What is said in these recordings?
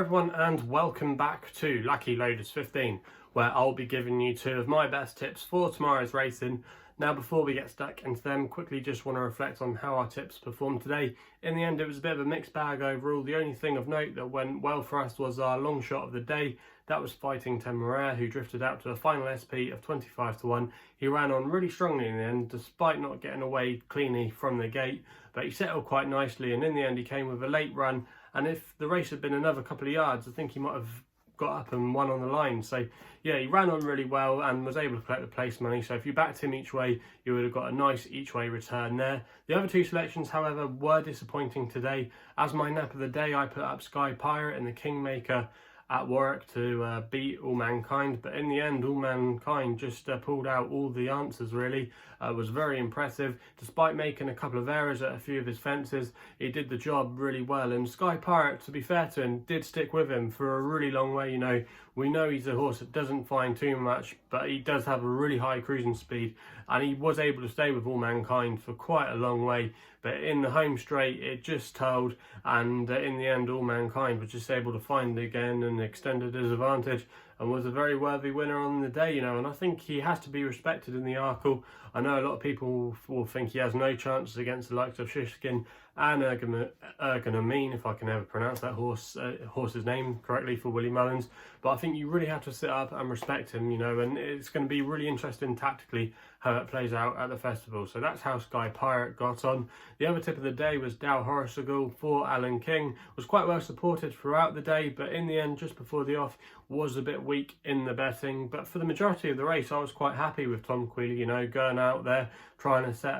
everyone and welcome back to Lucky Loaders 15, where I'll be giving you two of my best tips for tomorrow's racing. Now before we get stuck into them, quickly just want to reflect on how our tips performed today. In the end it was a bit of a mixed bag overall. The only thing of note that went well for us was our long shot of the day. That was Fighting Temeraire, who drifted out to a final SP of 25 to 1. He ran on really strongly in the end, despite not getting away cleanly from the gate, but he settled quite nicely, and in the end he came with a late run, and if the race had been another couple of yards, I think he might have got up and won on the line. So yeah, he ran on really well and was able to collect the place money. So if you backed him each way, you would have got a nice each way return there. The other two selections, however, were disappointing today. As my nap of the day, I put up Sky Pirate and the Kingmaker at Warwick to beat All Mankind, but in the end All Mankind just pulled out all the answers really. Was very impressive. Despite making a couple of errors at a few of his fences, he did the job really well, and Sky Pirate, to be fair to him, did stick with him for a really long way. You know, we know he's a horse that doesn't find too much, but he does have a really high cruising speed, and he was able to stay with All Mankind for quite a long way. But in the home straight it just told, and in the end All Mankind was just able to find again and extended his advantage and was a very worthy winner on the day, you know, and I think he has to be respected in the Arkle. I know a lot of people will think he has no chances against the likes of Shishkin and Ergonomine, if I can ever pronounce that horse's name correctly for Willie Mullins, but I think you really have to sit up and respect him, you know, and it's going to be really interesting tactically how it plays out at the festival. So that's how Sky Pirate got on. The other tip of the day was Dow Horrigal for Alan King. Was quite well supported throughout the day, but in the end, just before the off, was a bit weak in the betting. But for the majority of the race, I was quite happy with Tom Quealy, you know, going out there, trying to set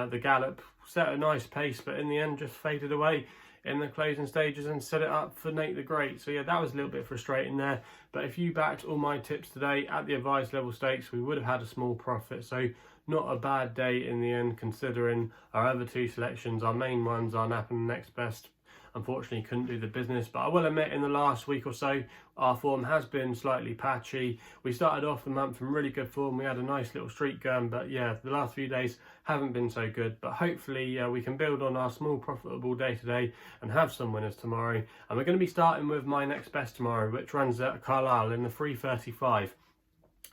the gallop, set a nice pace, but in the end just faded away in the closing stages and set it up for Nate the Great. So yeah, that was a little bit frustrating there, but if you backed all my tips today at the advised level stakes, we would have had a small profit. So not a bad day in the end, considering our other two selections, our main ones, our Nap and Next Best, unfortunately couldn't do the business. But I will admit, in the last week or so, our form has been slightly patchy. We started off the month in really good form. We had a nice little streak going, but yeah, the last few days haven't been so good. But hopefully we can build on our small profitable day today and have some winners tomorrow. And we're going to be starting with my Next Best tomorrow, which runs at Carlisle in the 3:35.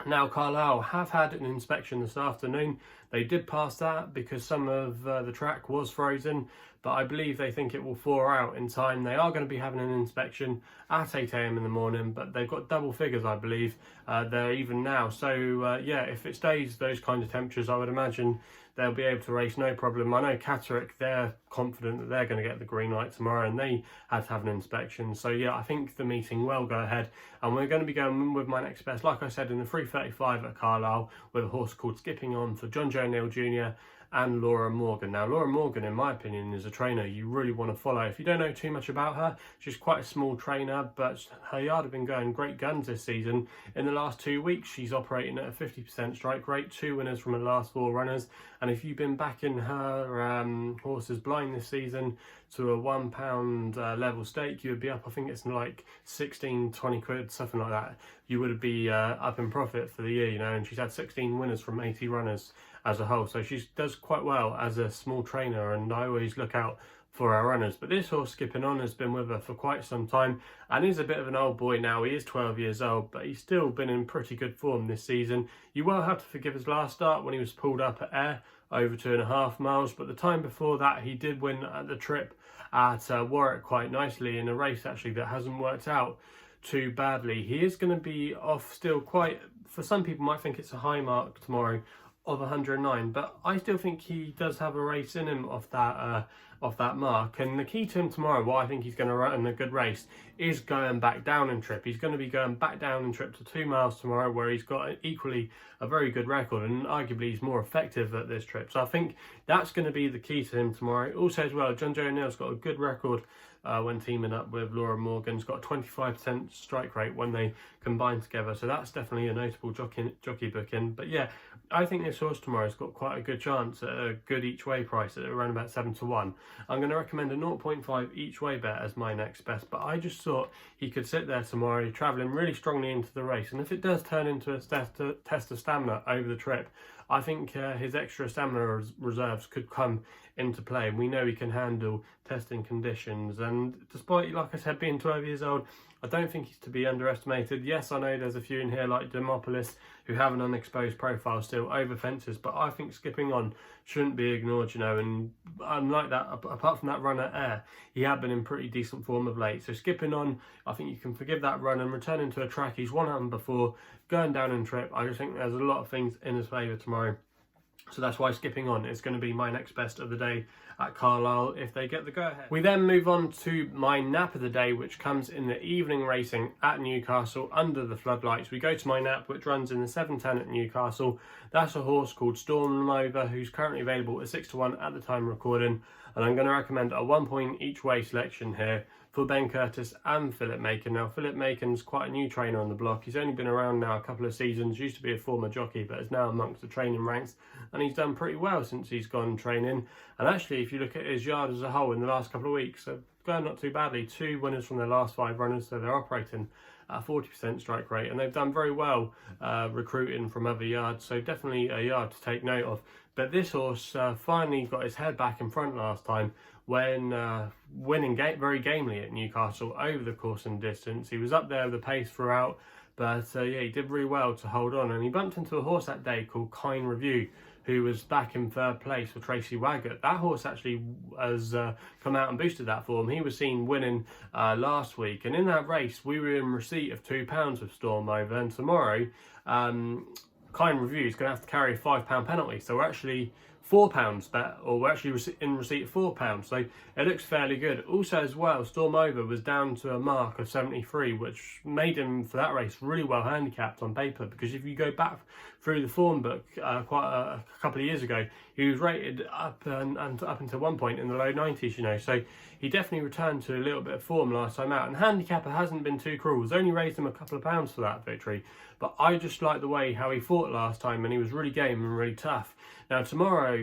Now, Carlisle have had an inspection this afternoon. They did pass that because some of the track was frozen, but I believe they think it will thaw out in time. They are going to be having an inspection at 8 AM in the morning, but they've got double figures, I believe. They're even now. So, yeah, if it stays those kind of temperatures, I would imagine they'll be able to race no problem. I know Catterick, they're confident that they're going to get the green light tomorrow, and they had to have an inspection. So yeah, I think the meeting will go ahead, and we're going to be going with my Next Best, like I said, in the 3:35 at Carlisle, with a horse called Skipping On for John Joe Neal Jr. and Laura Morgan. Now, Laura Morgan, in my opinion, is a trainer you really want to follow. If you don't know too much about her, she's quite a small trainer, but her yard have been going great guns this season. In the last 2 weeks, she's operating at a 50% strike rate, 2 winners from her last 4 runners. And if you've been backing her horses blind this season to a £1 level stake, you would be up, I think it's like 16, 20 quid, something like that. You would be up in profit for the year, you know, and she's had 16 winners from 80 runners as a whole. So she does quite well as a small trainer, and I always look out for our runners. But this horse, Skipping On, has been with her for quite some time and is a bit of an old boy now. He is 12 years old, but he's still been in pretty good form this season. You will have to forgive his last start when he was pulled up at Ayr over 2.5 miles, but the time before that he did win at the trip at Warwick quite nicely in a race actually that hasn't worked out too badly. He is going to be off still quite, for some people might think it's a high mark tomorrow of 109, but I still think he does have a race in him off that mark. And the key to him tomorrow, why I think he's going to run a good race, is going back down in trip. He's going to be going back down in trip to 2 miles tomorrow, where he's got equally a very good record, and arguably he's more effective at this trip. So I think that's going to be the key to him tomorrow. Also as well, John Joe Neal's got a good record when teaming up with Laura Morgan's got a 25% strike rate when they combine together, so that's definitely a notable jockey booking. But yeah, I think this horse tomorrow's got quite a good chance at a good each way price at around about 7 to 1. I'm going to recommend a 0.5 each way bet as my Next Best, but I just thought he could sit there tomorrow travelling really strongly into the race, and if it does turn into a test of stamina over the trip, I think his extra stamina reserves could come into play, and we know he can handle testing conditions. And despite, like I said, being 12 years old, I don't think he's to be underestimated. Yes, I know there's a few in here like Demopolis who have an unexposed profile still over fences, but I think skipping on shouldn't be ignored, you know. And unlike that, apart from that run at Ayr, he had been in pretty decent form of late. So skipping on, I think you can forgive that run and returning to a track he's won at before, going down in trip. I just think there's a lot of things in his favour tomorrow. So that's why skipping on is going to be my next best of the day at Carlisle if they get the go-ahead. We then move on to my nap of the day, which comes in the evening racing at Newcastle under the floodlights. We go to my nap, which runs in the 7:10 at Newcastle. That's a horse called Storm Over, who's currently available at 6-1 at the time of recording. And I'm going to recommend a 1 point each way selection here for Ben Curtis and Philip Macon. Now, Philip Macon's quite a new trainer on the block. He's only been around now a couple of seasons, used to be a former jockey, but is now amongst the training ranks, and he's done pretty well since he's gone training. And actually, if you look at his yard as a whole in the last couple of weeks, they're going not too badly. 2 winners from their last 5 runners, so they're operating at a 40% strike rate, and they've done very well recruiting from other yards, so definitely a yard to take note of. But this horse finally got his head back in front last time when winning very gamely at Newcastle over the course and distance. He was up there with the pace throughout, but yeah, he did really well to hold on, and he bumped into a horse that day called Kind Review, who was back in 3rd place for Tracy Waggett. That horse actually has come out and boosted that form. He was seen winning last week, and in that race we were in receipt of £2 with Storm Over, and tomorrow Kind Review is going to have to carry a £5 penalty, so we're actually £4 bet, or we're actually in receipt of £4, so it looks fairly good. Also as well, Storm Over was down to a mark of 73, which made him for that race really well handicapped on paper, because if you go back through the form book quite a couple of years ago, he was rated up and up until one point in the low 90s, you know, so he definitely returned to a little bit of form last time out, and handicapper hasn't been too cruel. It's only raised him a couple of pounds for that victory, but I just like the way how he fought last time, and he was really game and really tough. Now tomorrow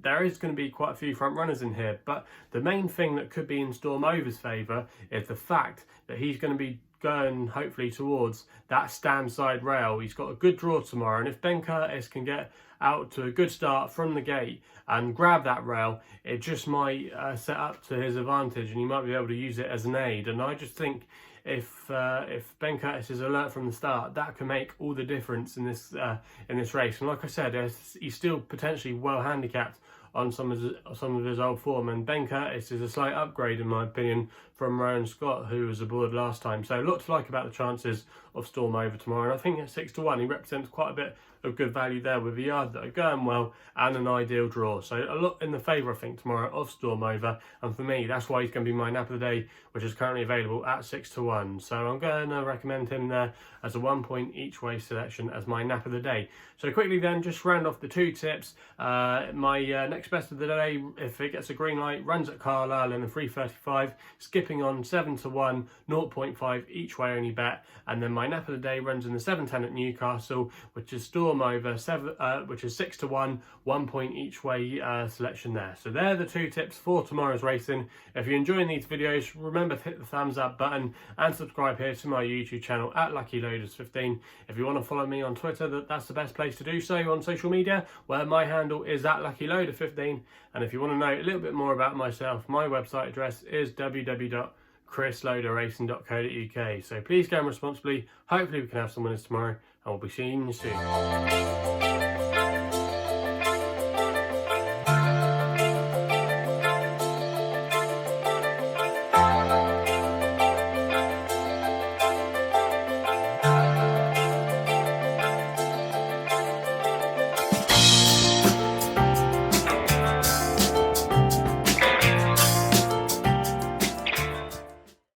there is going to be quite a few front runners in here, but the main thing that could be in Storm Over's favour is the fact that he's going to be going hopefully towards that stand side rail. He's got a good draw tomorrow, and if Ben Curtis can get out to a good start from the gate and grab that rail, it just might set up to his advantage, and he might be able to use it as an aid. And I just think if Ben Curtis is alert from the start, that can make all the difference in this race. And like I said, he's still potentially well handicapped on some of his old form, and Ben Curtis is a slight upgrade in my opinion from Rowan Scott, who was aboard last time. So a lot to like about the chances of Storm Over tomorrow, and I think at 6-1 he represents quite a bit of good value there with a yard that are going well and an ideal draw. So a lot in the favour, I think, tomorrow of Storm Over, and for me that's why he's going to be my nap of the day, which is currently available at 6-1. So I'm going to recommend him there as a 1 point each way selection as my nap of the day. So quickly then, just round off the 2 tips. My next best of the day, if it gets a green light, runs at Carlisle in the 3:35, skipping on 7-1, 0.5 each way only bet, and then my nap of the day runs in the 7:10 at Newcastle, which is Storm Over, which is 6-1, 1 point each way selection there. So they're the 2 tips for tomorrow's racing. If you're enjoying these videos, remember to hit the thumbs up button and subscribe here to my YouTube channel at LuckyLoaders15. If you want to follow me on Twitter, that's the best place to do so on social media, where my handle is at LuckyLoader15. And if you want to know a little bit more about myself, my website address is www.chrisloaderracing.co.uk. So please go responsibly. Hopefully we can have some winners tomorrow, and we'll be seeing you soon.